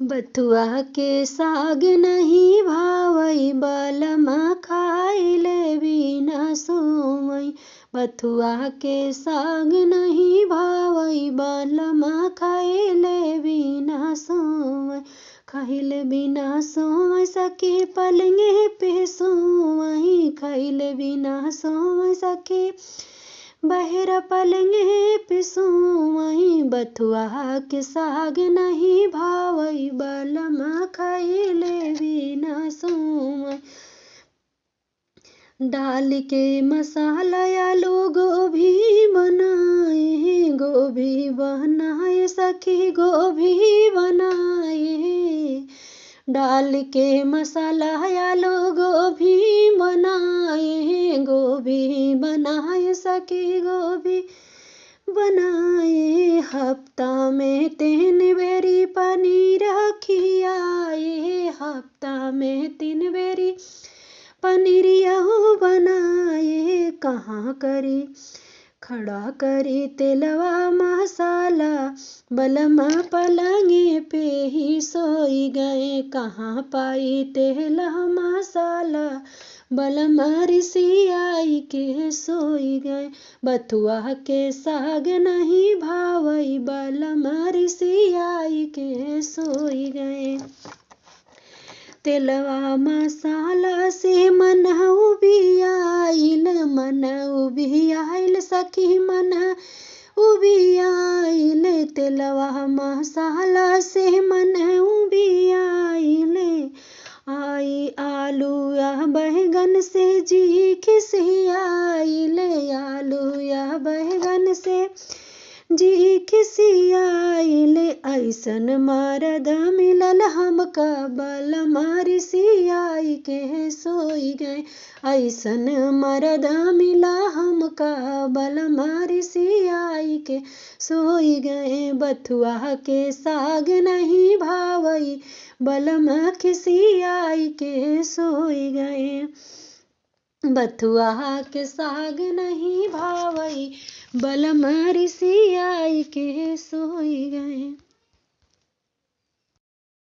बथुआ के साग नहीं भावई बलमा खाइले बिना सोवई। बथुआ के साग नहीं भावई बलमा खाइले बिना सोवई। खाइले बिना सोवई सखी पलंगे पे सोवई। खाइले बिना सोवई सखी बहरा पलंगे पे सोवई। बथुआ के साग नहीं भावई बलमा खाइले बिना सोवई। डाल के मसाला आलू गोभी बनाए। गोभी बनाए सखी गोभी बनाए। डाल के मसाला आलू गोभी बनाए। गोभी बनाए सखी गोभी बनाए। हफ्ता में 3 बेरी पनीर खियाए। हफ्ता में 3 बेरी पनीरिया बनाए। कहाँ करी खड़ा करी तेलवा मसाला बलमा पलंगे पे ही सोई गए। कहाँ पाई तेल मसाला बलमा रिसियाई के सोई गए। बथुआ के साग नहीं भावई बलमा रिसियाई के सोई गए। तेलवा मसाला से मन उबियाइल। मन उबियाइल सखी मन उबियाइल। तेलवा मसाला से मन उबियाइल। आई आलू या बैगन से जी खिसियाइल। आलू या बैगन से जी खिसियाइल। ऐसन मरद मिलल हमका बलमा रिसियाई के सोई गए। ऐसन मरद मिला हमका बलमा रिसियाई के सोई गए। बथुआ के साग नहीं भावई बलमा खिसियाई के सोई गए। बथुआ के साग नहीं भावई बलमा रिसियाई के सोई गए।